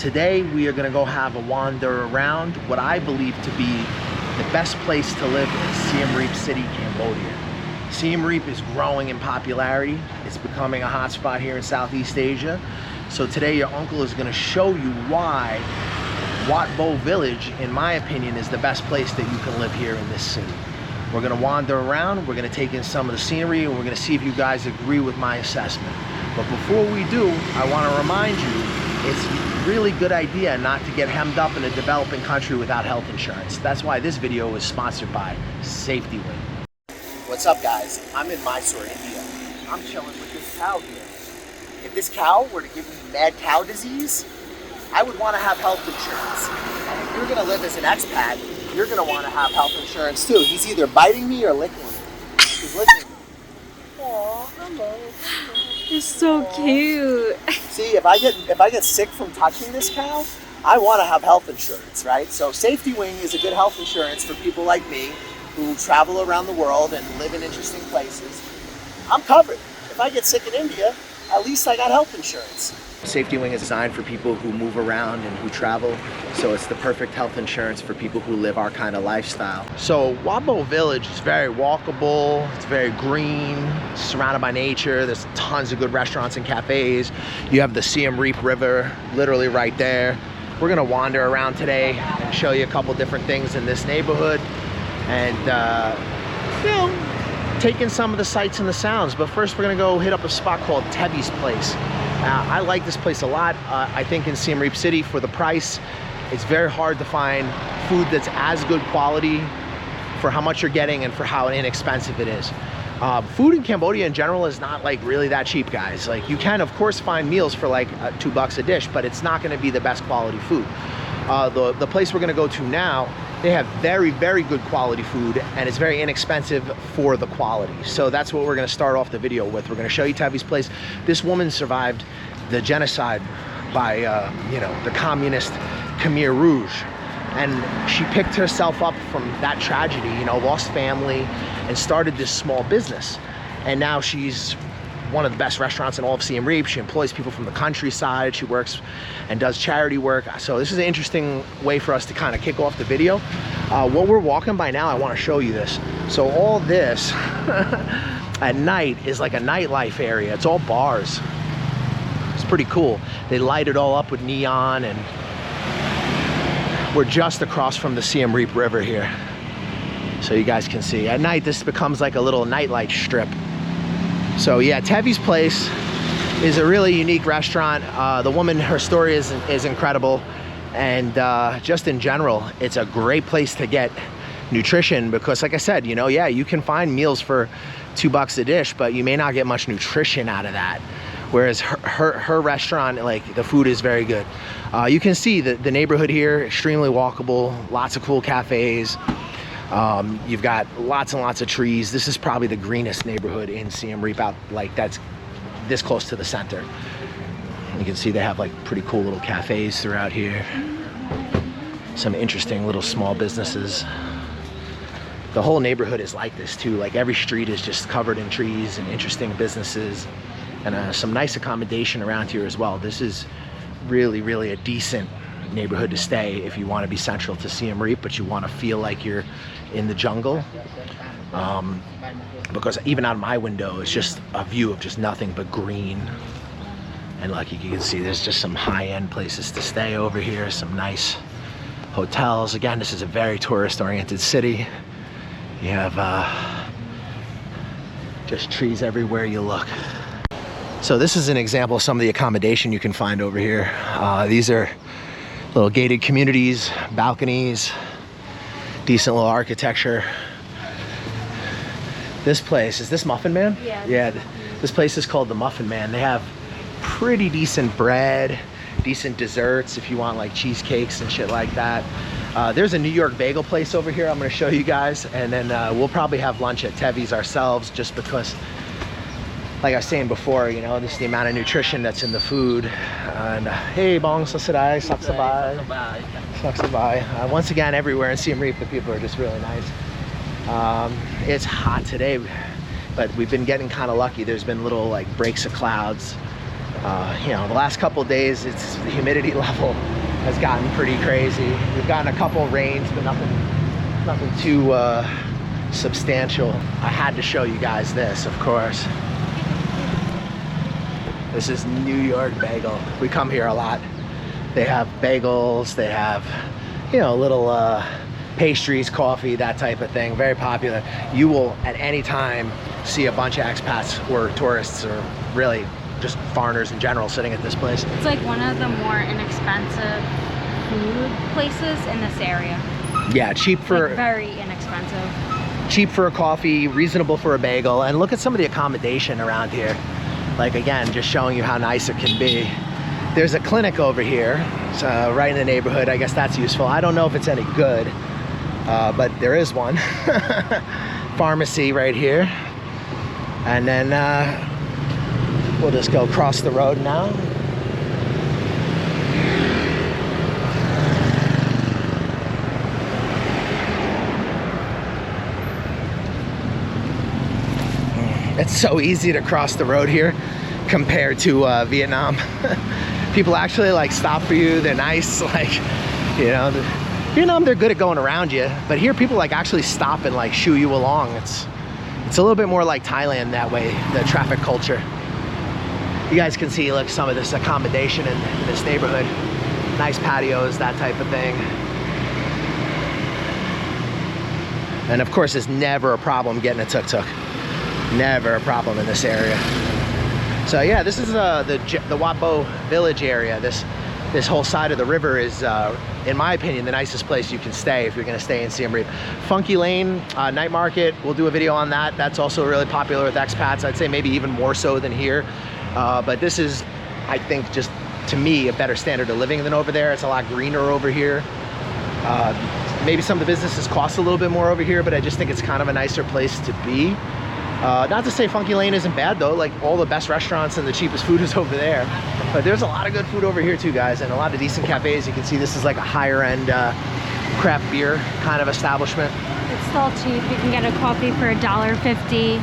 Today we are gonna go have a wander around what I believe to be the best place to live in Siem Reap City, Cambodia. Siem Reap is growing in popularity. It's becoming a hotspot here in Southeast Asia. So today your uncle is gonna show you why Wat Bo Village, in my opinion, is the best place that you can live here in this city. We're gonna wander around, we're gonna take in some of the scenery, and we're gonna see if you guys agree with my assessment. But before we do, I wanna remind you, it's a really good idea not to get hemmed up in a developing country without health insurance. That's why this video is sponsored by Safety Wing. What's up, guys? I'm in Mysore, India. I'm chilling with this cow here. If this cow were to give me mad cow disease, I would want to have health insurance. And if you're going to live as an expat, you're going to want to have health insurance too. He's either biting me or licking me. He's licking me. Aw, hello. It's so cute. See, if I get sick from touching this cow, I want to have health insurance, right? So Safety Wing is a good health insurance for people like me who travel around the world and live in interesting places. I'm covered. If I get sick in India, at least I got health insurance. Safety Wing is designed for people who move around and who travel, so it's the perfect health insurance for people who live our kind of lifestyle. So Wat Bo Village is very walkable, it's very green, it's surrounded by nature, there's tons of good restaurants and cafes. You have the Siem Reap River literally right there. We're gonna wander around today and show you a couple different things in this neighborhood and you know, take in some of the sights and the sounds. But first we're gonna go hit up a spot called Tevy's place. I like this place a lot. I think in Siem Reap City, for the price, it's very hard to find food that's as good quality for how much you're getting and for how inexpensive it is. Food in Cambodia in general is not like really that cheap, guys. Like, you can of course find meals for like $2 a dish, but it's not gonna be the best quality food. The place we're gonna go to now, they have very, very good quality food, and it's very inexpensive for the quality. So that's what we're gonna start off the video with. We're gonna show you Tevy's place. This woman survived the genocide by, you know, the communist Khmer Rouge. And she picked herself up from that tragedy, you know, lost family, and started this small business. And now she's one of the best restaurants in all of Siem Reap. She employs people from the countryside. She works and does charity work. So this is an interesting way for us to kind of kick off the video. What we're walking by now, I want to show you this. So all this at night is like a nightlife area. It's all bars. It's pretty cool. They light it all up with neon, and we're just across from the Siem Reap River here. So you guys can see. At night, this becomes like a little nightlight strip. So yeah, Tevy's place is a really unique restaurant. The woman, her story is incredible. And just in general, it's a great place to get nutrition because, like I said, you know, yeah, you can find meals for $2 a dish, but you may not get much nutrition out of that. Whereas her restaurant, like, the food is very good. You can see the neighborhood here, extremely walkable, lots of cool cafes. You've got lots and lots of trees. This is probably the greenest neighborhood in Siem Reap, out like that's this close to the center. You can see they have like pretty cool little cafes throughout here. Some interesting little small businesses. The whole neighborhood is like this too. Like, every street is just covered in trees and interesting businesses, and some nice accommodation around here as well. This is really, really a decent neighborhood to stay if you want to be central to Siem Reap, but you want to feel like you're in the jungle. Because even out of my window, it's just a view of just nothing but green. And like you can see, there's just some high-end places to stay over here, some nice hotels. Again, this is a very tourist-oriented city. You have just trees everywhere you look. So this is an example of some of the accommodation you can find over here. These are little gated communities, balconies, decent little architecture. This place, is this Muffin Man? Yeah. Yeah, this place is called the Muffin Man. They have pretty decent bread, decent desserts if you want like cheesecakes and shit like that. There's a New York bagel place over here I'm gonna show you guys, and then we'll probably have lunch at Tevy's ourselves, just because, like I was saying before, you know, this is the amount of nutrition that's in the food. And hey, bong sasadai, saksabai. Once again, everywhere in Siem Reap, the people are just really nice. It's hot today, but we've been getting kind of lucky. There's been little like breaks of clouds, You know, the last couple of days, the humidity level has gotten pretty crazy. We've gotten a couple rains, but nothing too substantial. I had to show you guys this, of course. This is New York Bagel. We come here a lot. They have bagels, they have, you know, little pastries, coffee, that type of thing. Very popular. You will at any time see a bunch of expats or tourists or really just foreigners in general sitting at this place. It's like one of the more inexpensive food places in this area. Yeah, cheap for... Like very inexpensive. Cheap for a coffee, reasonable for a bagel, and look at some of the accommodation around here. Like, again, just showing you how nice it can be. There's a clinic over here, right in the neighborhood. I guess that's useful. I don't know if it's any good, but there is one. Pharmacy right here. And then we'll just go across the road now. It's so easy to cross the road here compared to Vietnam. People actually like stop for you. They're nice, like, you know, Vietnam, they're good at going around you, but here people like actually stop and like shoo you along. It's a little bit more like Thailand that way, the traffic culture. You guys can see, look, some of this accommodation in this neighborhood. Nice patios, that type of thing. And of course, it's never a problem getting a tuk-tuk. Never a problem in this area. So yeah, this is the Wat Bo Village area. This whole side of the river is, in my opinion, the nicest place you can stay if you're gonna stay in Siem Reap. Funky Lane, night market, we'll do a video on that. That's also really popular with expats. I'd say maybe even more so than here. But this is, I think, just to me, a better standard of living than over there. It's a lot greener over here. Maybe some of the businesses cost a little bit more over here, but I just think it's kind of a nicer place to be. Not to say Funky Lane isn't bad though, like all the best restaurants and the cheapest food is over there. But there's a lot of good food over here too, guys, and a lot of decent cafes. You can see this is like a higher end craft beer kind of establishment. It's still cheap. You can get a coffee for $1.50,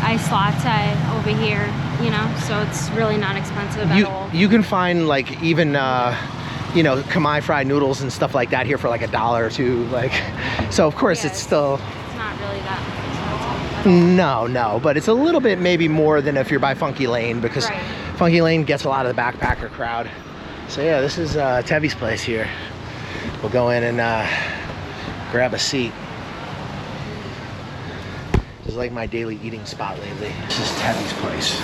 iced latte over here, you know, so it's really not expensive at all. You can find like even, you know, Khmer fried noodles and stuff like that here for like $1 or $2, like, so of course it's still... It's not really that expensive. No, but it's a little bit maybe more than if you're by Funky Lane, because Funky Lane gets a lot of the backpacker crowd. So yeah, this is Tevy's place here. We'll go in and grab a seat. This is like my daily eating spot lately. This is Tevy's place.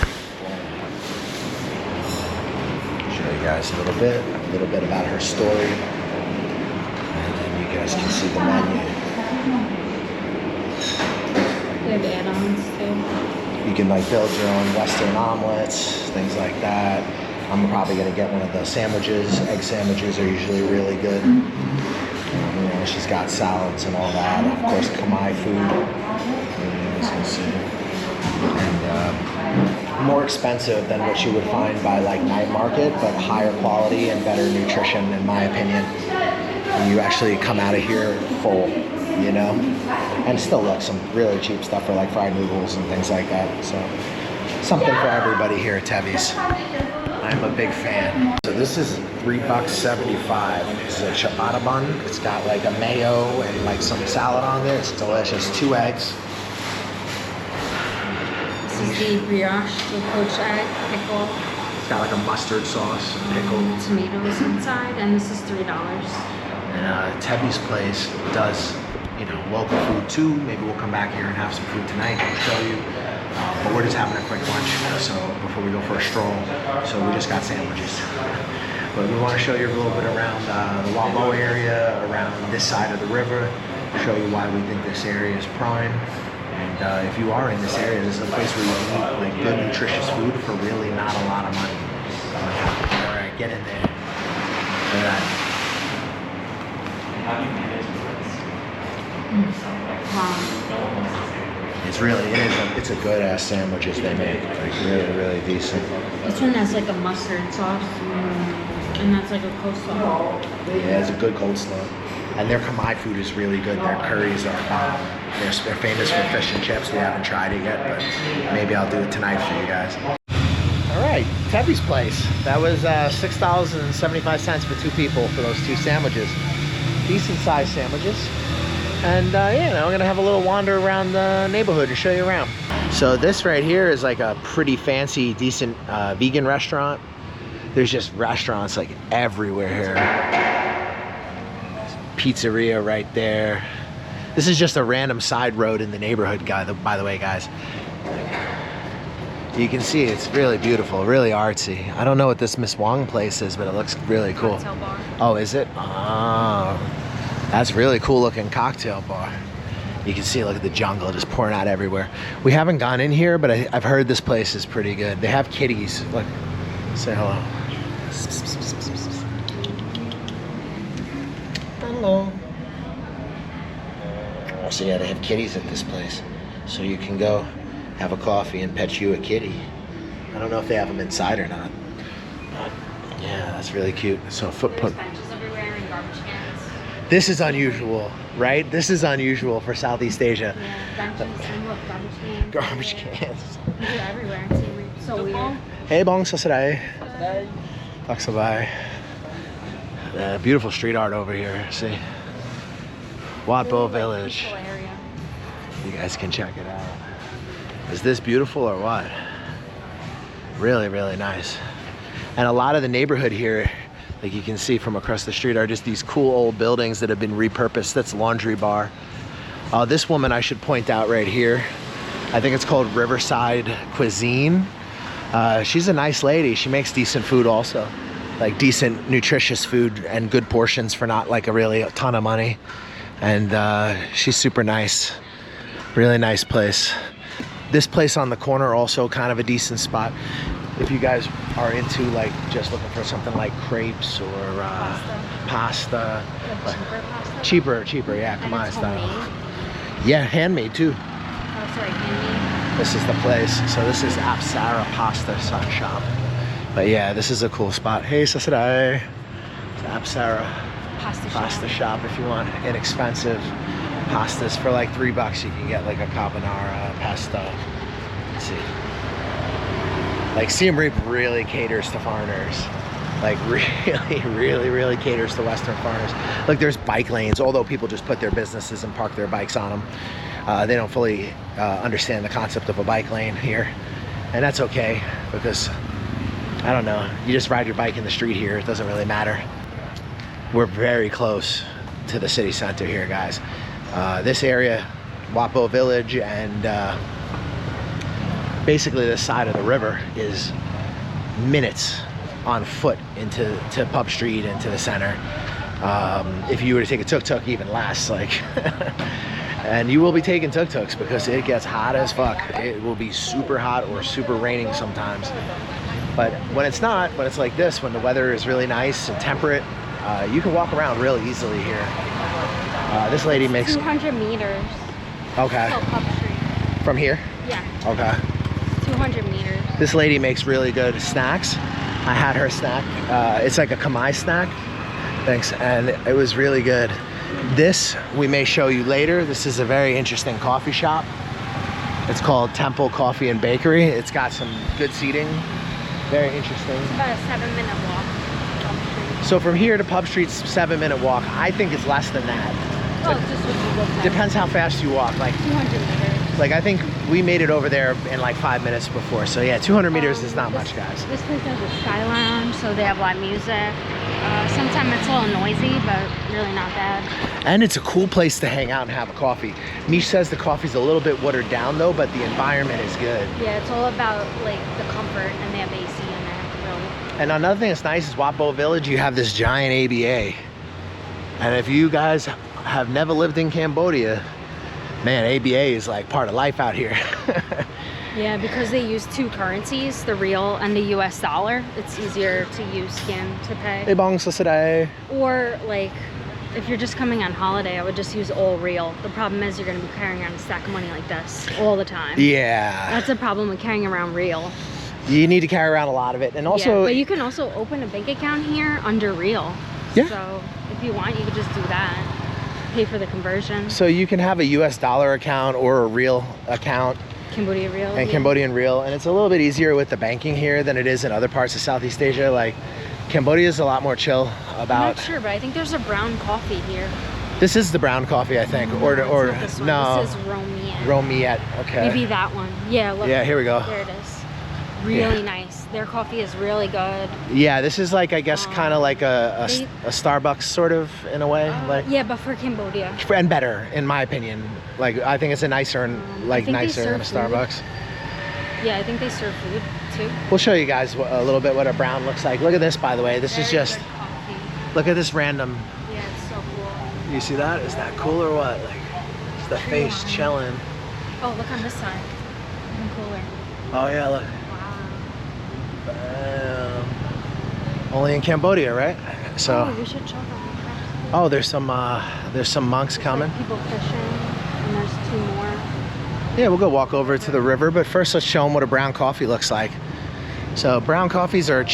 Show you guys a little bit about her story, and then you guys can see the menu. They have add-ons too. You can like build your own Western omelets, things like that. I'm probably gonna get one of the sandwiches. Egg sandwiches are usually really good. You know, she's got salads and all that. Of course, Khmer food. As you can see. And more expensive than what you would find by like night market, but higher quality and better nutrition, in my opinion. And you actually come out of here full, you know? And still look, some really cheap stuff for like fried noodles and things like that. So something for everybody here at Tevy's. I'm a big fan. So this is $3.75. This is a ciabatta bun. It's got like a mayo and like some salad on there. It's delicious. 2 eggs. This is the brioche with poached egg, pickle. It's got like a mustard sauce, pickle. Tomatoes inside, and this is $3. And Tevy's place does, you know, local food too. Maybe we'll come back here and have some food tonight. I'll show you. But we're just having a quick lunch, so before we go for a stroll. So we just got sandwiches. But we want to show you a little bit around the Wat Bo area, around this side of the river. Show you why we think this area is prime. And if you are in this area, this is a place where you can eat like good, nutritious food for really not a lot of money. All right, get in there. Look at that. It's a good ass sandwiches they make. Like really, really decent. This one has like a mustard sauce, and that's like a coleslaw. Yeah, it's a good coleslaw. And their Khmer food is really good. Their curries are bomb. They're famous for fish and chips. We haven't tried it yet, but maybe I'll do it tonight for you guys. All right. Tevy's place. That was $6.75 for 2 people for those 2 sandwiches. Decent sized sandwiches. And yeah, now we're gonna have a little wander around the neighborhood and show you around. So this right here is like a pretty fancy, decent vegan restaurant. There's just restaurants like everywhere here. Pizzeria right there. This is just a random side road in the neighborhood, by the way, guys. You can see it's really beautiful, really artsy. I don't know what this Miss Wong place is, but it looks really cool. Cocktail bar. Oh, is it? Oh, that's really cool looking cocktail bar. You can see, look at the jungle just pouring out everywhere. We haven't gone in here, but I've heard this place is pretty good. They have kitties. Look, say hello. Hello. So yeah, they have kitties at this place. So you can go have a coffee and pet you a kitty. I don't know if they have them inside or not. But yeah, that's really cute. So footprint. There's benches everywhere and garbage cans. This is unusual, right? This is unusual for Southeast Asia. Yeah, benches and look, garbage cans. Garbage cans. They're everywhere in Siem Reap. So weird. Hey bong sasaday. Tak sabay. Beautiful street art over here, see? Wat Bo Village. Peaceful area. You guys can check it out. Is this beautiful or what? Really, really nice. And a lot of the neighborhood here, like you can see from across the street, are just these cool old buildings that have been repurposed. That's laundry bar. This woman I should point out right here, I think it's called Riverside Cuisine. She's a nice lady. She makes decent food also. Like decent, nutritious food and good portions for not like a ton of money. And she's super nice. Really nice place. This place on the corner also kind of a decent spot if you guys are into like just looking for something like crepes or pasta. Like cheaper pasta? Cheaper, yeah, come on. Homemade? Yeah, handmade too. Oh, sorry, handmade. This is the place. So this is Apsara Pasta Shop. But yeah, this is a cool spot. Hey, sasaday. It's Apsara Pasta Shop if you want inexpensive pastas for like $3. You can get like a carbonara pasta. Let's see. Like Siem Reap really caters to foreigners. Like really caters to Western foreigners. Like there's bike lanes, although people just put their businesses and park their bikes on them. They don't fully understand the concept of a bike lane here. And that's okay because, I don't know, you just ride your bike in the street here. It doesn't really matter. We're very close to the city center here, guys. This area, Wat Bo Village, and basically this side of the river is minutes on foot into Pub Street, into the center. If you were to take a tuk-tuk, even less, like, and you will be taking tuk-tuks because it gets hot as fuck. It will be super hot or super raining sometimes. But when it's not, when it's like this, when the weather is really nice and temperate, you can walk around real easily here. This lady makes 200 meters. Okay. Till Pub Street. From here? Yeah. Okay. 200 meters. This lady makes really good snacks. I had her snack. It's like a Khmer snack. Thanks. And it was really good. This we may show you later. This is a very interesting coffee shop. It's called Temple Coffee and Bakery. It's got some good seating. Very interesting. It's about a 7-minute walk. Pub Street. So from here to Pub Street's 7-minute walk. I think it's less than that. Oh, just what you look at. Depends how fast you walk. Like 200 meters. Like I think we made it over there in like 5 minutes before. So yeah, 200 meters is not much, guys. This place has a sky lounge, so they have live music. Sometimes it's a little noisy, but really not bad. And it's a cool place to hang out and have a coffee. Mish says the coffee's a little bit watered down though, but the environment is good. Yeah, it's all about like the comfort, and they have AC in there, really. And another thing that's nice is Wat Bo Village, you have this giant ABA. And if you guys have never lived in Cambodia, man, ABA is like part of life out here. Yeah, because they use 2 currencies, the real and the US dollar. It's easier to use scan to pay. Hey bong sasaday. Or like, if you're just coming on holiday, I would just use all real. The problem is you're gonna be carrying around a stack of money like this all the time. Yeah. That's a problem with carrying around real. You need to carry around a lot of it. And also, yeah, but you can also open a bank account here under real. Yeah. So if you want, you could just do that. Pay for the conversion. So you can have a US dollar account or a real account. Cambodia real. And Cambodian real, and it's a little bit easier with the banking here than it is in other parts of Southeast Asia. Like Cambodia is a lot more chill about. I'm not sure, but I think there's a brown coffee here. This is the brown coffee, I think, No, or it's not this one. no. This is Romiet. Romiet. Okay. Maybe that one. Yeah. Look. Yeah, here we go. There it is. Really nice. Their coffee is really good. Yeah, this is like, I guess, kind of like a Starbucks sort of in a way. Like Yeah, but for Cambodia. and better, in my opinion. Like I think it's a nicer and nicer than a Starbucks. Yeah, I think they serve food too. We'll show you guys a little bit what a brown looks like. Look at this, by the way. This is just. Good coffee. Look at this random. Yeah, it's so cool. You see that? Is that cool or what? Like, it's the face chilling. Oh, look on this side. Even cooler. Oh yeah, look. Wow. Only in Cambodia, right? So. Oh, we should check on Oh, there's some monks coming. like people fishing, and there's 2 more. Yeah, we'll go walk over to the river, but first let's show them what a brown coffee looks like. So brown coffees are a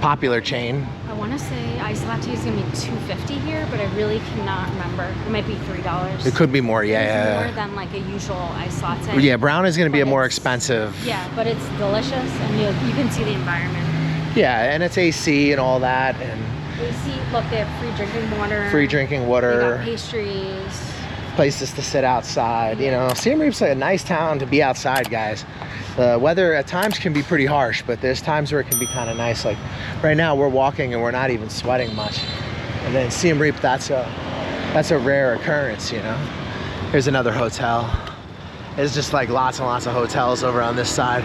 popular chain. I want to say iced latte is gonna be $2.50 here, but I really cannot remember. It might be $3. It could be more, It's yeah. more than like a usual iced latte. Yeah, brown is going to be a But more it's- expensive. Yeah, but it's delicious, and you can see the environment. Yeah, and it's AC and all that, and Look, they have free drinking water. free drinking They water, got pastries. places to sit outside. You know, Siem Reap's a nice town to be outside, guys. The weather at times can be pretty harsh, but there's times where it can be kind of nice. Like right now, we're walking and we're not even sweating much. And then Siem Reap, that's a rare occurrence, you know. Here's another hotel. There's just like lots and lots of hotels over on this side.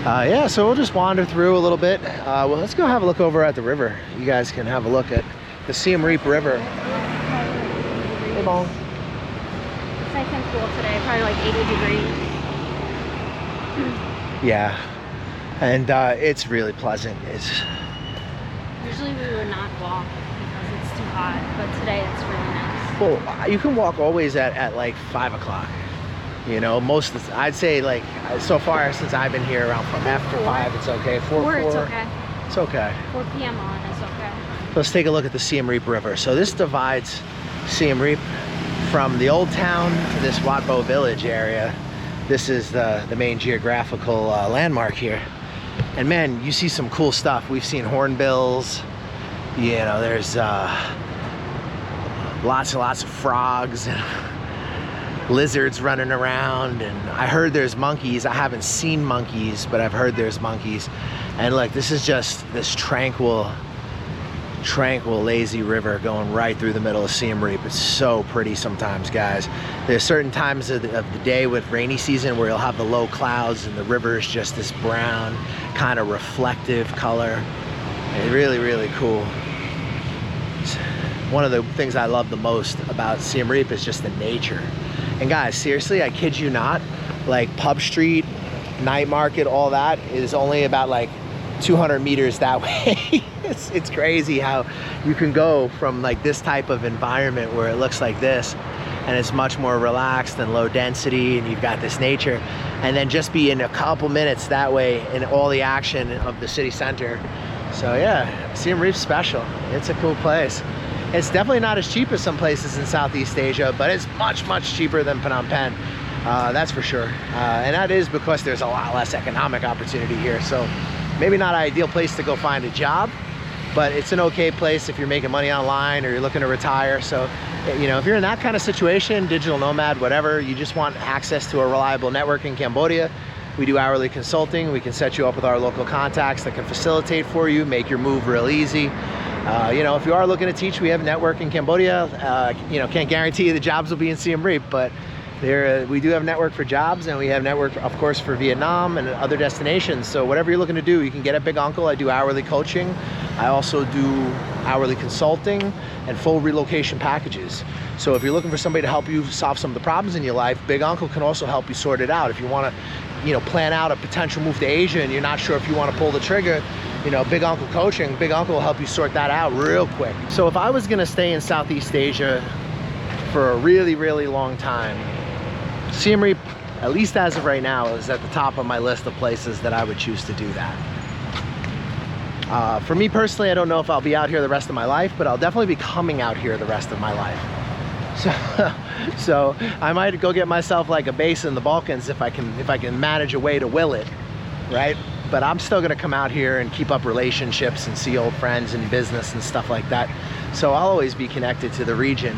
Yeah, so we'll just wander through a little bit. Well, let's go have a look over at the river. You guys can have a look at the Siem Reap River. Hey, Bong. It's nice and cool today, probably like 80 degrees. Yeah, and it's really pleasant. Usually we would not walk because it's too hot, but today it's really nice. Well, you can walk always at like 5 o'clock. You know, I'd say like so far since I've been here around after 5, it's okay. 4, It's okay. It's okay. 4 p.m. on is okay. Let's take a look at the Siem Reap River. So this divides Siem Reap from the old town to this Wat Bo Village area. This is the main geographical landmark here. And man, you see some cool stuff. We've seen hornbills. You know, there's lots and lots of frogs and lizards running around. And I heard there's monkeys. I haven't seen monkeys, but I've heard there's monkeys. And look, this is just this tranquil, lazy river going right through the middle of Siem Reap. It's so pretty sometimes, guys. There's certain times of the day with rainy season where you'll have the low clouds and the river is just this brown, kind of reflective color. It's really, really cool. One of the things I love the most about Siem Reap is just the nature. And guys, seriously, I kid you not, like Pub Street, night market, all that is only about like 200 meters that way. It's crazy how you can go from like this type of environment where it looks like this and it's much more relaxed and low density and you've got this nature, and then just be in a couple minutes that way in all the action of the city center. So yeah, Siem Reap's special. It's a cool place. It's definitely not as cheap as some places in Southeast Asia, but it's much, much cheaper than Phnom Penh. That's for sure. And that is because there's a lot less economic opportunity here. So maybe not an ideal place to go find a job, but it's an okay place if you're making money online or you're looking to retire. So, you know, if you're in that kind of situation, digital nomad, whatever, you just want access to a reliable network in Cambodia, we do hourly consulting. We can set you up with our local contacts that can facilitate for you, make your move real easy. You know, if you are looking to teach, we have a network in Cambodia. You know, can't guarantee you the jobs will be in Siem Reap, but we do have a network for jobs, and we have network, of course, for Vietnam and other destinations. So whatever you're looking to do, you can get at Big Uncle. I do hourly coaching. I also do hourly consulting and full relocation packages. So if you're looking for somebody to help you solve some of the problems in your life, Big Uncle can also help you sort it out. If you want to, you know, plan out a potential move to Asia and you're not sure if you want to pull the trigger, you know, Big Uncle coaching, Big Uncle will help you sort that out real quick. So if I was going to stay in Southeast Asia for a really, really long time, Siem Reap, at least as of right now, is at the top of my list of places that I would choose to do that. For me personally, I don't know if I'll be out here the rest of my life, but I'll definitely be coming out here the rest of my life. So I might go get myself like a base in the Balkans if I can manage a way to will it, right? But I'm still gonna come out here and keep up relationships and see old friends and business and stuff like that. So I'll always be connected to the region.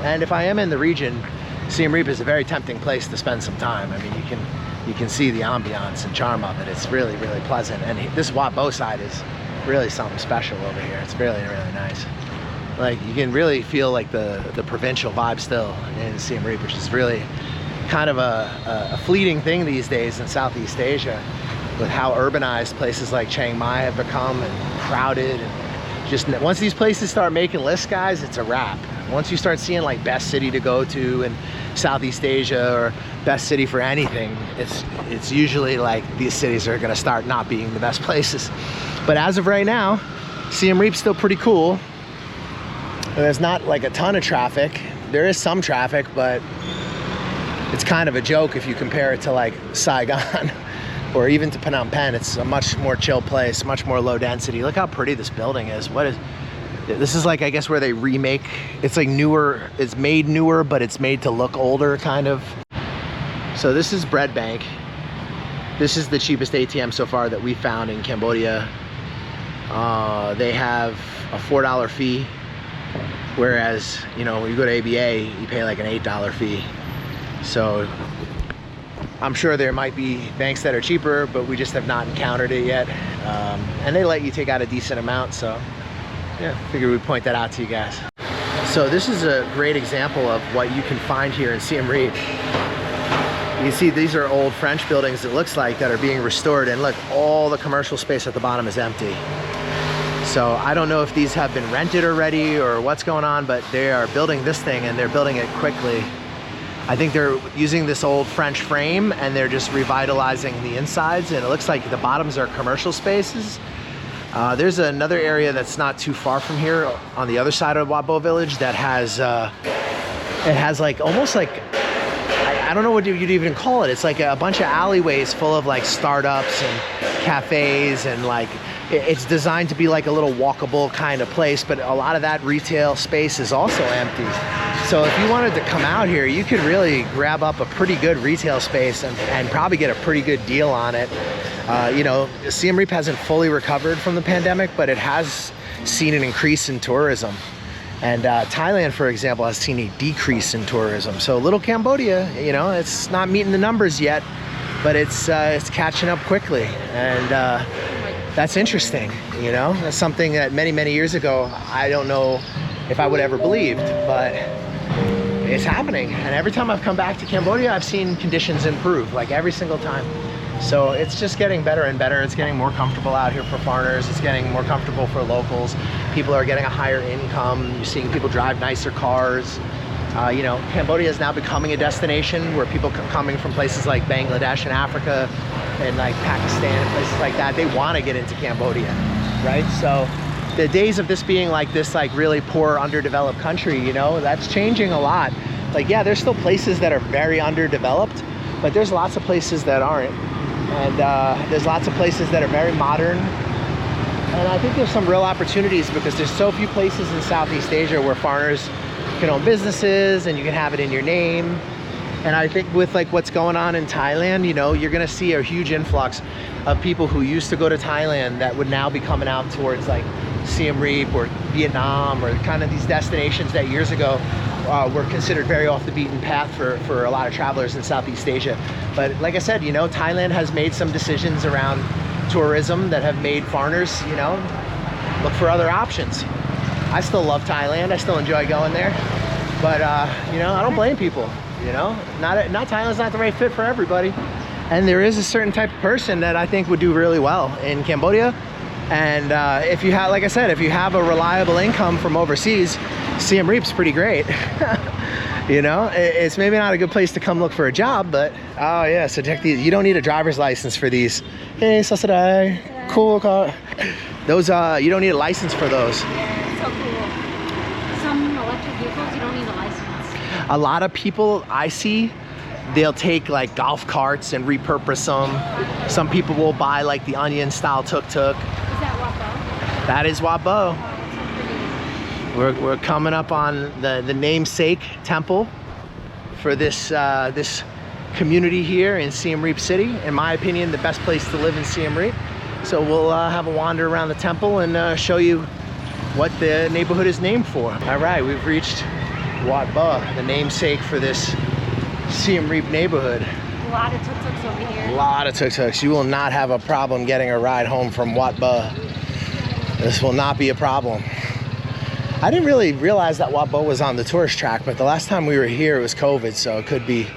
And if I am in the region, Siem Reap is a very tempting place to spend some time. I mean, you can see the ambiance and charm of it. It's really, really pleasant. And this Wat Bo side is really something special over here. It's really, really nice. Like, you can really feel like the provincial vibe still in Siem Reap, which is really kind of a fleeting thing these days in Southeast Asia, with how urbanized places like Chiang Mai have become and crowded. And just once these places start making lists, guys, it's a wrap. Once you start seeing like best city to go to in Southeast Asia or best city for anything, it's usually like these cities are gonna start not being the best places. But as of right now, Siem Reap's still pretty cool. There's not like a ton of traffic. There is some traffic, but it's kind of a joke if you compare it to like Saigon or even to Phnom Penh. It's a much more chill place, much more low density. Look how pretty this building is. This is like, I guess, where they remake. It's like newer, it's made newer, but it's made to look older, kind of. So this is Bred Bank. This is the cheapest ATM so far that we found in Cambodia. They have a $4 fee, whereas, you know, when you go to ABA, you pay like an $8 fee. So I'm sure there might be banks that are cheaper, but we just have not encountered it yet. And they let you take out a decent amount, so yeah, figured we'd point that out to you guys. So this is a great example of what you can find here in Siem Reap. You see, these are old French buildings, it looks like, that are being restored, and look, all the commercial space at the bottom is empty. So I don't know if these have been rented already or what's going on, but they are building this thing and they're building it quickly. I think they're using this old French frame and they're just revitalizing the insides, and it looks like the bottoms are commercial spaces. There's another area that's not too far from here on the other side of Wat Bo Village that has, it has like almost like, I don't know what you'd even call it. It's like a bunch of alleyways full of like startups and cafes, and like it's designed to be like a little walkable kind of place, but a lot of that retail space is also empty. So if you wanted to come out here, you could really grab up a pretty good retail space and probably get a pretty good deal on it. You know, Siem Reap hasn't fully recovered from the pandemic, but it has seen an increase in tourism. And Thailand, for example, has seen a decrease in tourism. So little Cambodia, you know, it's not meeting the numbers yet, but it's catching up quickly. And that's interesting, you know? That's something that many, many years ago, I don't know if I would ever believed, but it's happening. And every time I've come back to Cambodia, I've seen conditions improve, like every single time. So it's just getting better and better. It's getting more comfortable out here for foreigners. It's getting more comfortable for locals. People are getting a higher income. You're seeing people drive nicer cars. You know, Cambodia is now becoming a destination where people coming from places like Bangladesh and Africa and like Pakistan and places like that, they want to get into Cambodia, right? So the days of this being like this like really poor, underdeveloped country, you know, that's changing a lot. Like, yeah, there's still places that are very underdeveloped, but there's lots of places that aren't. And there's lots of places that are very modern. And I think there's some real opportunities because there's so few places in Southeast Asia where foreigners can own businesses and you can have it in your name. And I think with like what's going on in Thailand, you know, you're gonna see a huge influx of people who used to go to Thailand that would now be coming out towards like Siem Reap or Vietnam or kind of these destinations that years ago were considered very off the beaten path for a lot of travelers in Southeast Asia. But like I said, you know, Thailand has made some decisions around tourism that have made foreigners, you know, look for other options. I still love Thailand. I still enjoy going there. But, you know, I don't blame people, you know. Not Thailand's not the right fit for everybody. And there is a certain type of person that I think would do really well in Cambodia. And if you have, like I said, if you have a reliable income from overseas, Siem Reap's pretty great. You know, it's maybe not a good place to come look for a job, but oh yeah, so check these. You don't need a driver's license for these. Hey, sasadai, cool car. Those you don't need a license for those. Yeah, it's so cool. Some electric vehicles you don't need a license. A lot of people I see, they'll take like golf carts and repurpose them. Some people will buy like the onion style tuk-tuk. Is that Wat Bo? That is Wat Bo. We're coming up on the namesake temple for this this community here in Siem Reap City. In my opinion, the best place to live in Siem Reap. So we'll have a wander around the temple and show you what the neighborhood is named for. All right, we've reached Wat Bo, the namesake for this Siem Reap neighborhood. A lot of tuk-tuks over here. A lot of tuk-tuks. You will not have a problem getting a ride home from Wat Bo. This will not be a problem. I didn't really realize that Wat Bo was on the tourist track, but the last time we were here it was COVID, so it could be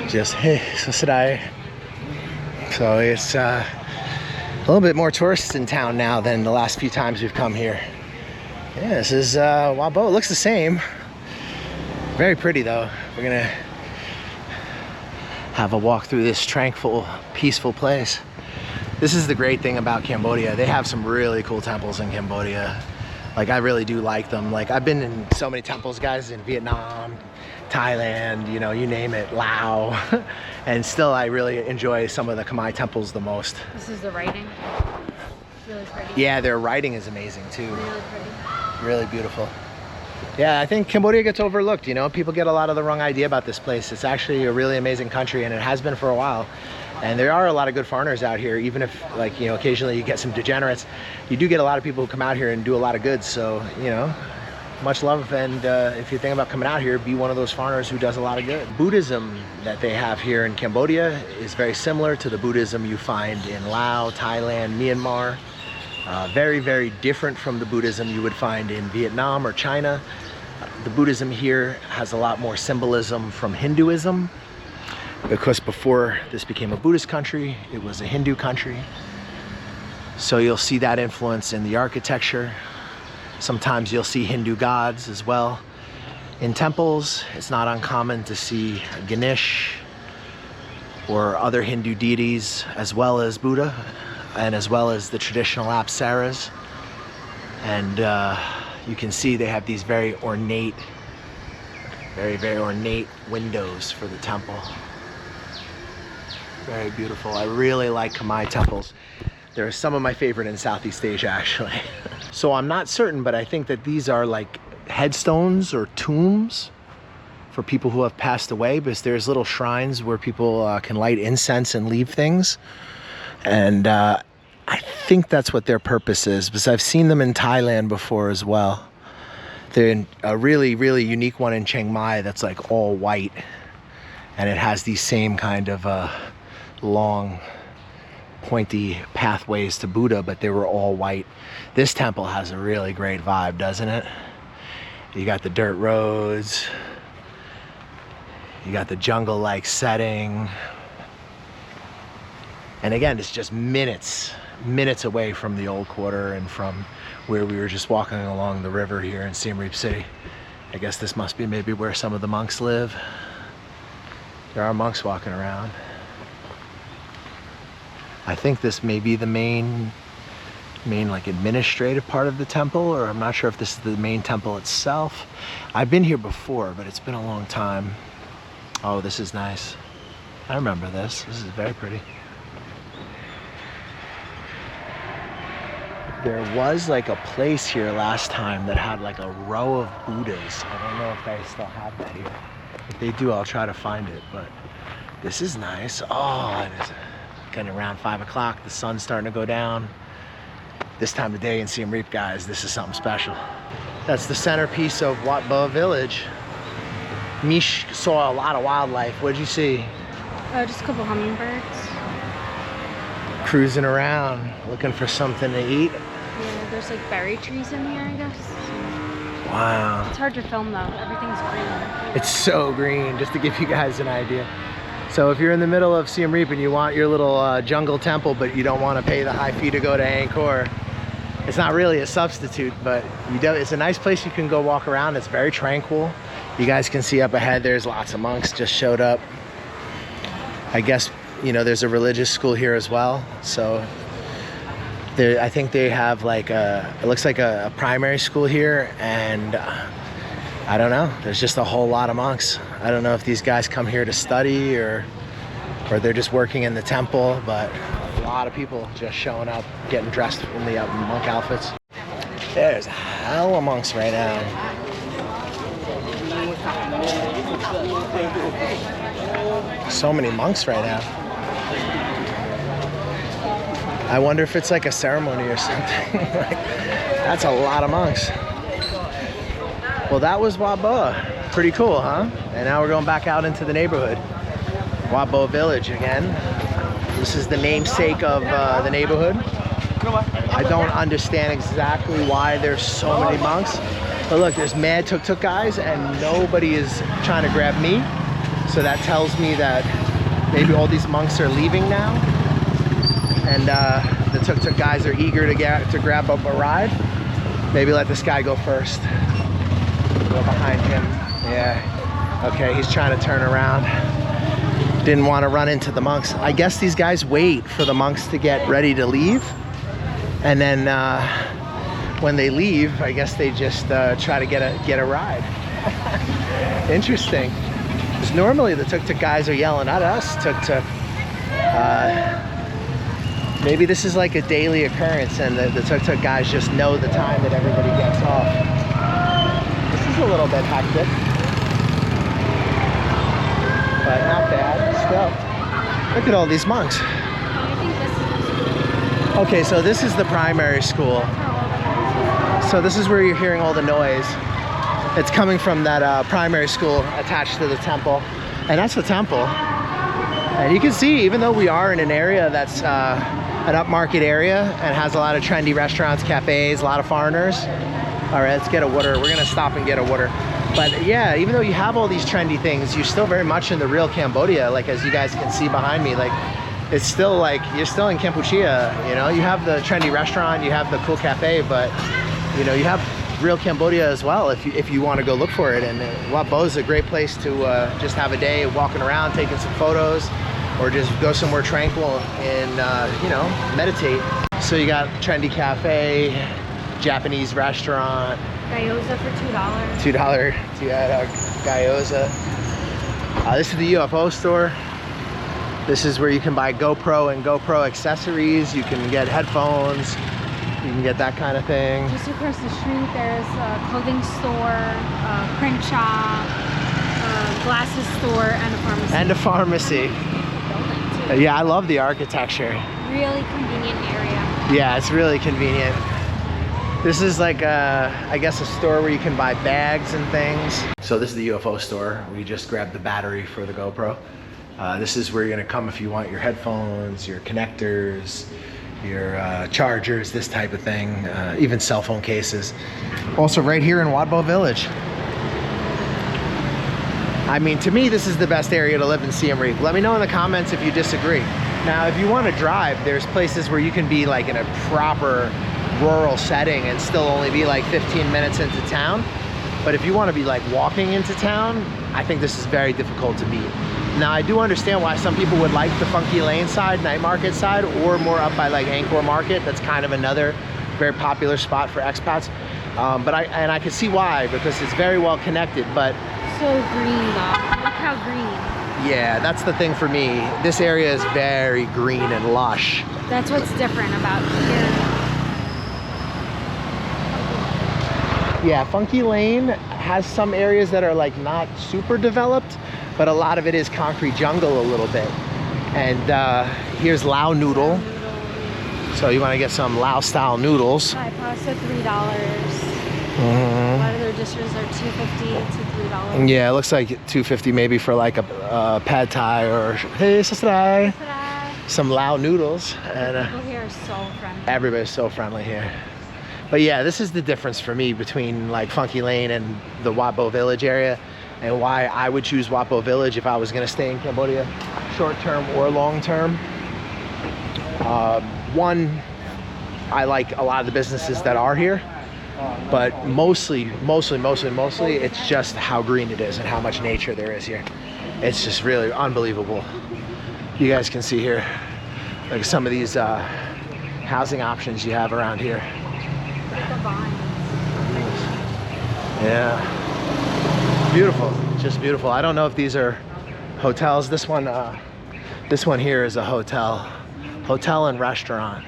just, hey, so should I? So it's a little bit more tourists in town now than the last few times we've come here. Yeah, this is Wat Bo. It looks the same. Very pretty though. We're gonna have a walk through this tranquil, peaceful place. This is the great thing about Cambodia. They have some really cool temples in Cambodia. Like, I really do like them. Like, I've been in so many temples, guys, in Vietnam, Thailand, you know, you name it, Laos. And still, I really enjoy some of the Khmer temples the most. This is the writing. Really pretty. Yeah, their writing is amazing too. Really pretty. Really beautiful. Yeah, I think Cambodia gets overlooked, you know? People get a lot of the wrong idea about this place. It's actually a really amazing country, and it has been for a while. And there are a lot of good foreigners out here, even if, like, you know, occasionally you get some degenerates. You do get a lot of people who come out here and do a lot of good. So, you know, much love. And if you're thinking about coming out here, be one of those foreigners who does a lot of good. Buddhism that they have here in Cambodia is very similar to the Buddhism you find in Laos, Thailand, Myanmar. Very, very different from the Buddhism you would find in Vietnam or China. The Buddhism here has a lot more symbolism from Hinduism, because before this became a Buddhist country, it was a Hindu country. So you'll see that influence in the architecture. Sometimes you'll see Hindu gods as well. In temples, it's not uncommon to see Ganesh or other Hindu deities, as well as Buddha, and as well as the traditional apsaras. And you can see they have these very ornate, very, very ornate windows for the temple. Very beautiful. I really like Khmer temples. They're some of my favorite in Southeast Asia, actually. So I'm not certain, but I think that these are like headstones or tombs for people who have passed away, because there's little shrines where people can light incense and leave things. And I think that's what their purpose is, because I've seen them in Thailand before as well. They're in a really, really unique one in Chiang Mai that's like all white. And it has these same kind of long pointy pathways to Buddha, but they were all white. This temple has a really great vibe, doesn't it? You got the dirt roads, you got the jungle-like setting, and again, it's just minutes away from the old quarter and from where we were just walking along the river here in Siem Reap City. I guess this must be maybe where some of the monks live. There are monks walking around. I think this may be the main like administrative part of the temple, or I'm not sure if this is the main temple itself. I've been here before, but it's been a long time. Oh, this is nice. I remember this. This is very pretty. There was like a place here last time that had like a row of Buddhas. I don't know if they still have that here. If they do, I'll try to find it, but this is nice. Oh, it is getting around 5 o'clock. The sun's starting to go down. This time of day in Siem Reap, guys, this is something special. That's the centerpiece of Wat Bo Village. Mish saw a lot of wildlife. What did you see? Just a couple hummingbirds. Cruising around, looking for something to eat. Yeah, there's like berry trees in here, I guess. Wow. It's hard to film though, everything's green. It's so green, just to give you guys an idea. So if you're in the middle of Siem Reap and you want your little jungle temple, but you don't want to pay the high fee to go to Angkor, it's not really a substitute, but it's a nice place you can go walk around. It's very tranquil. You guys can see up ahead, there's lots of monks just showed up. I guess, you know, there's a religious school here as well. So I think they have like it looks like a primary school here, and I don't know, there's just a whole lot of monks. I don't know if these guys come here to study or they're just working in the temple, but a lot of people just showing up, getting dressed in the monk outfits. There's a hella monks right now. So many monks right now. I wonder if it's like a ceremony or something. Like, that's a lot of monks. Well, that was Wat Bo. Pretty cool, huh? And now we're going back out into the neighborhood. Wat Bo Village again. This is the namesake of the neighborhood. I don't understand exactly why there's so many monks. But look, there's mad tuk-tuk guys and nobody is trying to grab me. So that tells me that maybe all these monks are leaving now. And the tuk-tuk guys are eager to grab up a ride. Maybe let this guy go first. Go behind him. Yeah. Okay, he's trying to turn around. Didn't want to run into the monks. I guess these guys wait for the monks to get ready to leave. And then when they leave, I guess they just try to get a ride. Interesting. Because normally the tuk-tuk guys are yelling at us, tuk-tuk. Maybe this is like a daily occurrence and the tuk-tuk guys just know the time that everybody gets off. This is a little bit hectic, but not bad still. Look at all these monks. Okay, so this is the primary school. So this is where you're hearing all the noise. It's coming from that primary school attached to the temple. And that's the temple. And you can see, even though we are in an area that's an upmarket area and has a lot of trendy restaurants, cafes, a lot of foreigners. All right, let's get a water. We're gonna stop and get a water. But yeah, even though you have all these trendy things, you're still very much in the real Cambodia. Like, as you guys can see behind me, like, it's still like, you're still in Cambodia, you know? You have the trendy restaurant, you have the cool cafe, but you know, you have real Cambodia as well if you want to go look for it. And Wat Bo is a great place to just have a day walking around, taking some photos, or just go somewhere tranquil and you know, meditate. So you got trendy cafe, Japanese restaurant. Gyoza for $2. $2 gyoza. This is the UFO store. This is where you can buy GoPro and GoPro accessories. You can get headphones. You can get that kind of thing. Just across the street, there's a clothing store, a print shop, a glasses store, and a pharmacy. And a pharmacy. Yeah, I love the architecture. Really convenient area. Yeah, it's really convenient. This is like I guess a store where you can buy bags and things. So this is the UFO store. We just grabbed the battery for the GoPro. This is where you're gonna come if you want your headphones, your connectors, your chargers, this type of thing, even cell phone cases. Also right here in Wat Bo Village. I mean, to me, this is the best area to live in Siem Reap. Let me know in the comments if you disagree. Now, if you want to drive, there's places where you can be like in a proper rural setting and still only be like 15 minutes into town. But if you want to be like walking into town, I think this is very difficult to beat. Now, I do understand why some people would like the Funky Lane side, night market side, or more up by like Angkor Market. That's kind of another very popular spot for expats. But I can see why, because it's very well connected. But so green though. Look how green. Yeah, that's the thing for me. This area is very green and lush. That's what's different about here. Yeah, Funky Lane has some areas that are like not super developed, but a lot of it is concrete jungle a little bit. And here's Lao noodle. So you want to get some Lao style noodles. Thai pasta, $3. A lot of their dishes are $2.50 to $3. Yeah, it looks like $2.50 maybe for like a pad thai or hey, sasrai. Some Lao noodles. And people here are so friendly. Everybody's so friendly here. But yeah, this is the difference for me between like Funky Lane and the Wat Bo Village area, and why I would choose Wat Bo Village if I was going to stay in Cambodia, short term or long term. One, I like a lot of the businesses that are here, but mostly, it's just how green it is and how much nature there is here. It's just really unbelievable. You guys can see here, like some of these housing options you have around here. Yeah, beautiful, just beautiful. I don't know if these are hotels. This one here is a hotel and restaurant.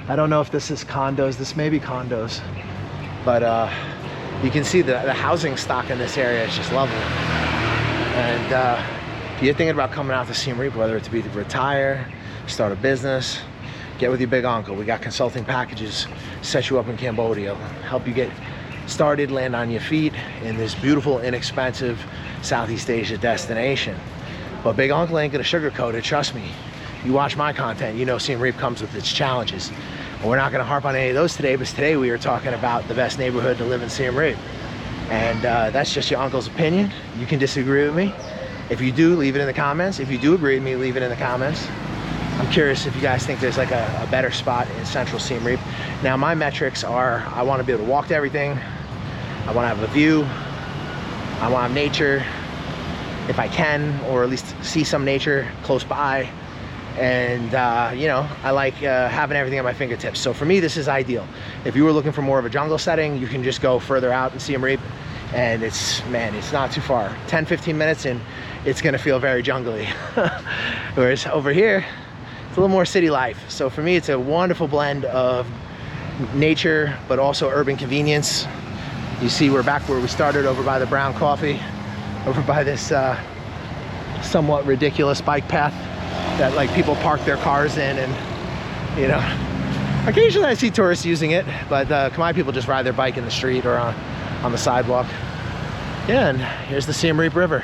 I don't know if this is condos. This may be condos. But you can see the housing stock in this area is just lovely. And if you're thinking about coming out to Siem Reap, whether it to be to retire, start a business, get with your big uncle. We got consulting packages, set you up in Cambodia, help you get started, land on your feet in this beautiful, inexpensive Southeast Asia destination. But big uncle ain't gonna sugarcoat it, trust me. You watch my content, you know Siem Reap comes with its challenges. And we're not gonna harp on any of those today, but today we are talking about the best neighborhood to live in Siem Reap. And that's just your uncle's opinion. You can disagree with me. If you do, leave it in the comments. If you do agree with me, leave it in the comments. I'm curious if you guys think there's like a better spot in central Siem Reap. Now my metrics are, I wanna be able to walk to everything. I wanna have a view. I wanna have nature, if I can, or at least see some nature close by. And you know, I like having everything at my fingertips. So for me, this is ideal. If you were looking for more of a jungle setting, you can just go further out in Siem Reap, and it's not too far. 10-15 minutes and it's gonna feel very jungly. Whereas over here, it's a little more city life. So for me, it's a wonderful blend of nature, but also urban convenience. You see, we're back where we started, over by the brown coffee, over by this somewhat ridiculous bike path that like people park their cars in, and you know, occasionally I see tourists using it, but Khmer people just ride their bike in the street or on the sidewalk. Yeah, and here's the Siem Reap River.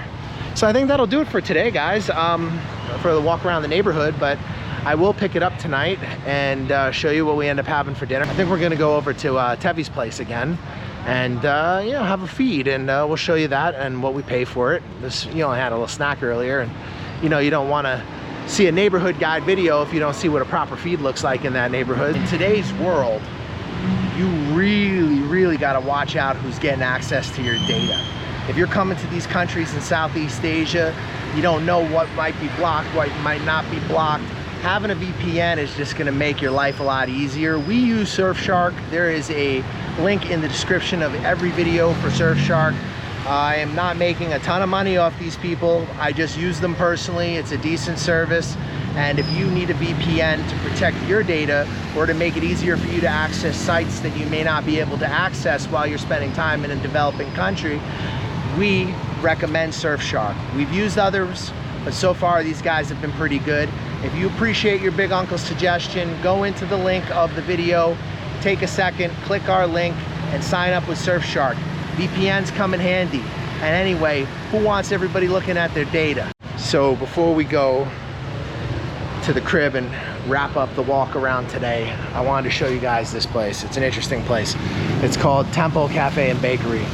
So I think that'll do it for today, guys, for the walk around the neighborhood, but I will pick it up tonight and show you what we end up having for dinner. I think we're gonna go over to Tevy's place again and you know, have a feed, and we'll show you that and what we pay for it. This, you know, I had a little snack earlier, and you know, you don't wanna see a neighborhood guide video if you don't see what a proper feed looks like in that neighborhood. In today's world, you really gotta watch out who's getting access to your data. If you're coming to these countries in Southeast Asia, you don't know what might be blocked, what might not be blocked. Having a VPN is just gonna make your life a lot easier. We use Surfshark. There is a link in the description of every video for Surfshark. I am not making a ton of money off these people. I just use them personally. It's a decent service. And if you need a VPN to protect your data, or to make it easier for you to access sites that you may not be able to access while you're spending time in a developing country, we recommend Surfshark. We've used others, but so far these guys have been pretty good. If you appreciate your big uncle's suggestion, go into the link of the video, take a second, click our link, and sign up with Surfshark. VPNs come in handy. And anyway, who wants everybody looking at their data? So before we go to the crib and wrap up the walk around today, I wanted to show you guys this place. It's an interesting place. It's called Temple Cafe and Bakery.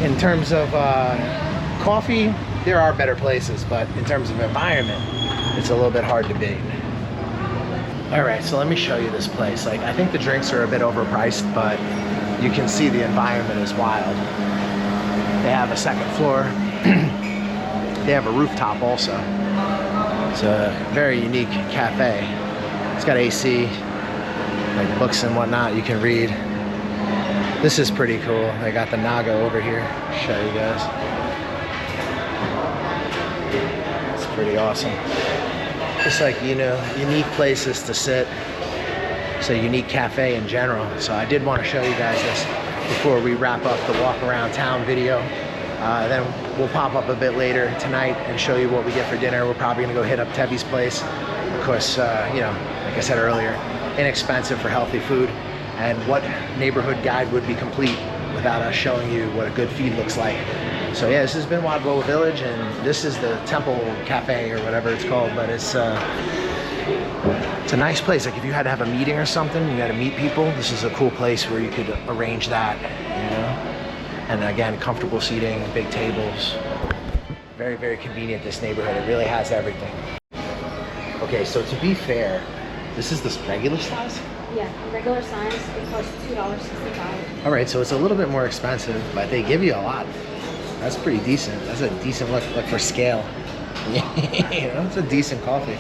In terms of coffee, there are better places, but in terms of environment, it's a little bit hard to beat. All right, so let me show you this place. Like, I think the drinks are a bit overpriced, but you can see the environment is wild. They have a second floor. They have a rooftop also. It's a very unique cafe. It's got AC, like books and whatnot you can read. This is pretty cool. They got the Naga over here. Show you guys. It's pretty awesome. Just like, you know, unique places to sit. It's a unique cafe in general. So I did want to show you guys this before we wrap up the walk around town video. Then we'll pop up a bit later tonight and show you what we get for dinner. We're probably gonna go hit up Tevy's place. Of course, you know, like I said earlier, inexpensive for healthy food. And what neighborhood guide would be complete without us showing you what a good feed looks like? So yeah, this has been Wat Bo Village, and this is the Temple Cafe or whatever it's called, but it's a nice place. Like if you had to have a meeting or something, you had to meet people, this is a cool place where you could arrange that, you know? And again, comfortable seating, big tables. Very, very convenient, this neighborhood. It really has everything. Okay, so to be fair, this is the regular size? Yeah, regular size, it costs $2.65. All right, so it's a little bit more expensive, but they give you a lot. That's pretty decent. That's a decent look for scale. You know, it's a decent coffee.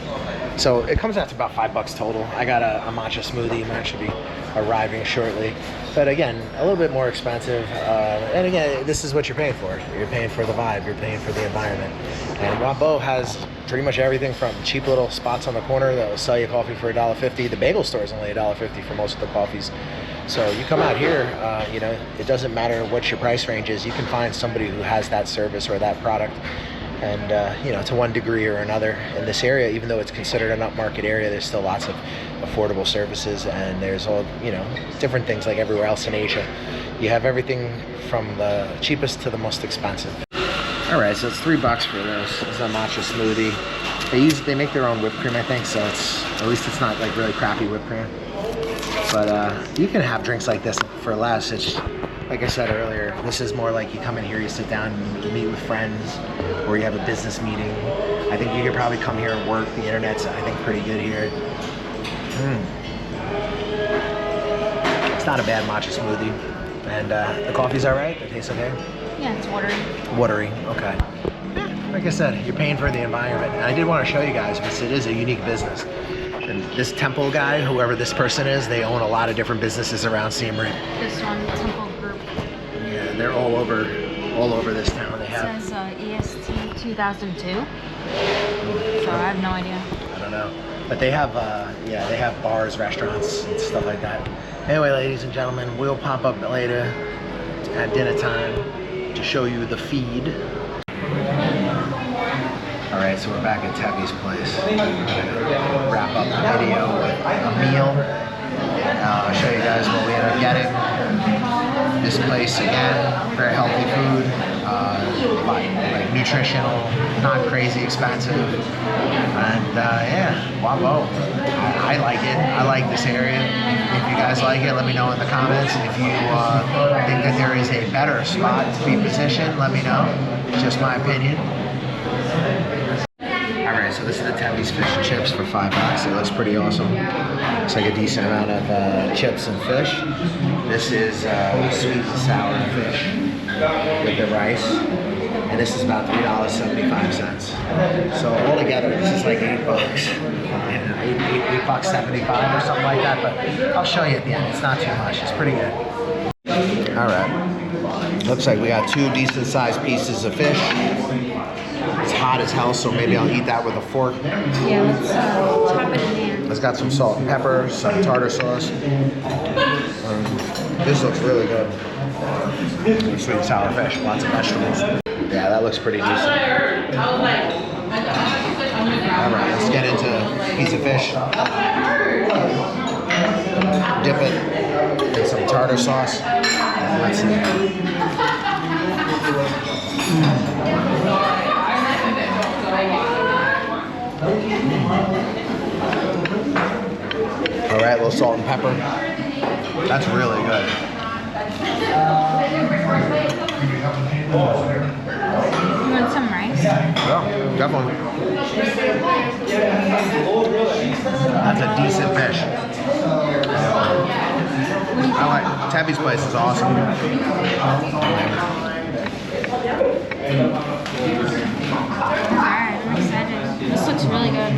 So it comes out to about $5 total. I got a matcha smoothie, might should be arriving shortly. But again, a little bit more expensive. And again, this is what you're paying for. You're paying for the vibe, you're paying for the environment. And Wat Bo has pretty much everything from cheap little spots on the corner that will sell you coffee for $1.50. The bagel store is only $1.50 for most of the coffees. So you come out here, you know, it doesn't matter what your price range is. You can find somebody who has that service or that product. And, you know, to one degree or another in this area, even though it's considered an upmarket area, there's still lots of affordable services, and there's all, you know, different things like everywhere else in Asia. You have everything from the cheapest to the most expensive. All right, so it's $3 for this. It's a matcha smoothie. They make their own whipped cream, I think, so at least it's not like really crappy whipped cream. But you can have drinks like this for less. It's, like I said earlier, this is more like you come in here, you sit down, you meet with friends, or you have a business meeting. I think you could probably come here and work. The internet's, I think, pretty good here. It's not a bad matcha smoothie. And the coffee's all right? It tastes okay? Yeah, it's watery. Watery, okay. Yeah, like I said, you're paying for the environment. And I did want to show you guys, because it is a unique business. And this Temple guy, whoever this person is, they own a lot of different businesses around Siem Reap. This one, Temple Group. Yeah, they're all over this town. They have. It says EST 2002. So I have no idea. I don't know, but they have, yeah, they have bars, restaurants, and stuff like that. Anyway, ladies and gentlemen, we'll pop up later at dinner time to show you the feed. All right, so we're back at Tevy's place. I'm gonna wrap up the video with a meal. I'll show you guys what we end up getting. This place, again, very healthy food, like nutritional, not crazy expensive, and yeah, Wat Bo. I like it. I like this area. If you guys like it, let me know in the comments. If you think that there is a better spot to be positioned, let me know. Just my opinion. Alright, so this is the Tevy's fish and chips for $5. It looks pretty awesome. Looks like a decent amount of chips and fish. This is sweet and sour fish with the rice. And this is about $3.75. So altogether, this is like $8. $8.75 or something like that. But I'll show you at the end. It's not too much. It's pretty good. Alright. Looks like we got 2 decent sized pieces of fish. It's hot as hell, so maybe I'll eat that with a fork. Yeah, let's chop it in there. It's got some salt and pepper, some tartar sauce. This looks really good. Sweet and sour fish, lots of vegetables. Yeah, that looks pretty decent. Alright, let's get into a piece of fish. Dip it in some tartar sauce. And let's see. All right, a little salt and pepper. That's really good. You want some rice? Yeah, definitely. That's a decent fish. I like Tevy's place is awesome. Alright, I'm excited. This looks really good.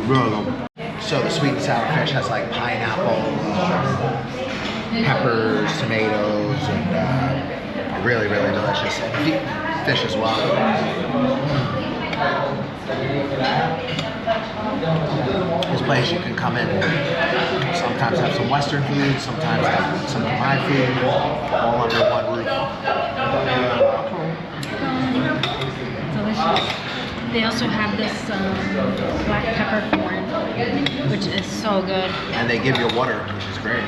Really good. So the sweet and sour fish has like pineapple, peppers, tomatoes, and really, really delicious. And fish as well. This place you can come in, sometimes have some Western food, sometimes have some Thai food, all under one roof. Delicious. They also have this black pepper corn, which is so good. And they give you water, which is great.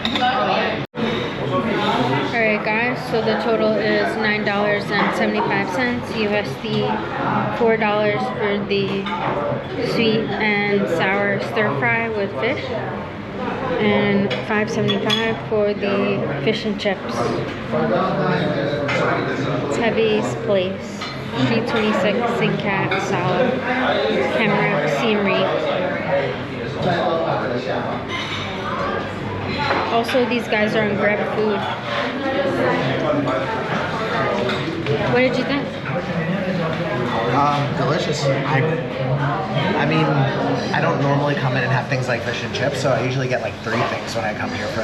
Alright guys, so the total is $9.75 USD, $4 for the sweet and sour stir fry with fish, and $5.75 for the fish and chips. Tevy's place. 326 Expat, South, Siem Reap. Also, these guys are on Grab Food. What did you think? Delicious. I mean, I don't normally come in and have things like fish and chips, so I usually get like 3 things when I come here for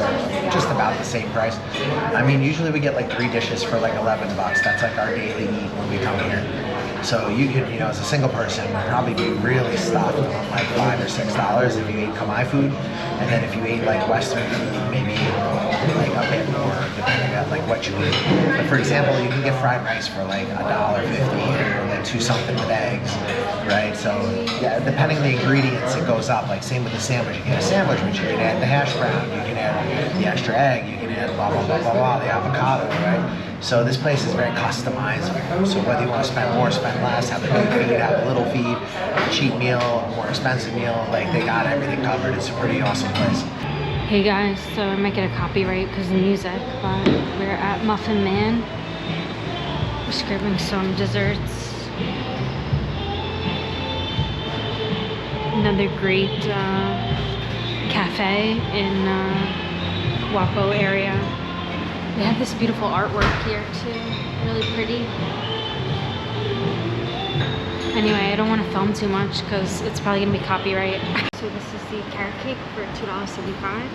just about the same price. I mean, usually we get like 3 dishes for like $11. That's like our daily eat when we come here. So you could, as a single person, probably be really stuffed on like $5 or $6 if you ate Khmer food, and then if you ate like Western food, maybe like a bit more depending on like what you eat. But for example, you can get fried rice for like $1.50 or like 2 something with eggs, right? So yeah, depending on the ingredients, it goes up. Like same with the sandwich. You get a sandwich, but you can add the hash brown, you can add the extra egg, you can add blah blah blah blah blah, the avocado, right? So this place is very customizable. So whether you want to spend more, spend less, have a big feed, have a little feed, a cheap meal, a more expensive meal, like they got everything covered. It's a pretty awesome place. Hey guys, so I might get a copyright because of music, but we're at Muffin Man. We're grabbing some desserts. Another great cafe in Wat Bo area. They have this beautiful artwork here too, really pretty. Anyway, I don't want to film too much because it's probably going to be copyright. So this is the carrot cake for $2.75.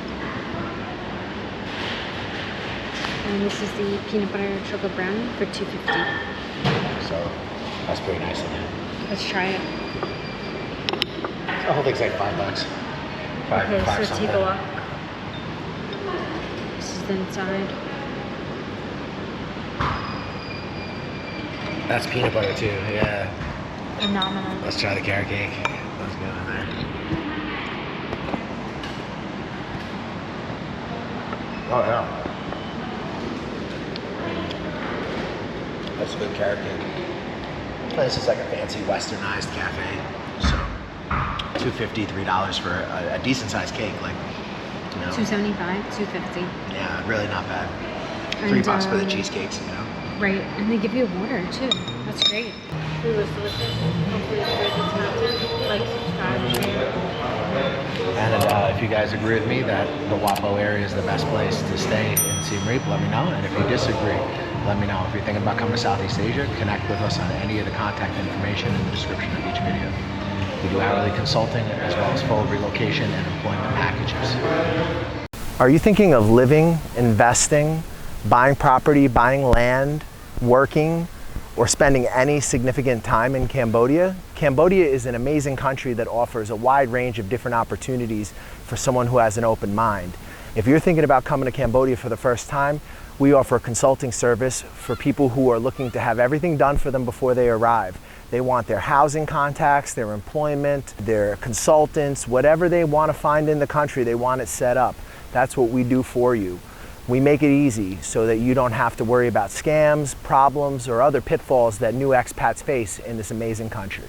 And this is the peanut butter chocolate brownie for $2.50. So that's pretty nice of them. Let's try it. The whole thing's like $5. Okay, five so something. take a look. This is the inside. That's peanut butter too, yeah. Phenomenal. Let's try the carrot cake. Let's go in there. Oh yeah. That's a good carrot cake. This is like a fancy westernized cafe. So $2.50, $3 for a decent sized cake, like $2.75, $2.50. Yeah, really not bad. And, $3 for the cheesecakes, Right, and they give you water too. That's great. Food was delicious. Hopefully you enjoyed this content. Like, subscribe, share. And if you guys agree with me that the Wat Bo area is the best place to stay in Siem Reap, let me know. And if you disagree, let me know. If you're thinking about coming to Southeast Asia, connect with us on any of the contact information in the description of each video. We do hourly consulting as well as full relocation and employment packages. Are you thinking of living, investing, buying property, buying land, working, or spending any significant time in Cambodia? Cambodia is an amazing country that offers a wide range of different opportunities for someone who has an open mind. If you're thinking about coming to Cambodia for the first time, we offer a consulting service for people who are looking to have everything done for them before they arrive. They want their housing contacts, their employment, their consultants, whatever they want to find in the country, they want it set up. That's what we do for you. We make it easy so that you don't have to worry about scams, problems, or other pitfalls that new expats face in this amazing country.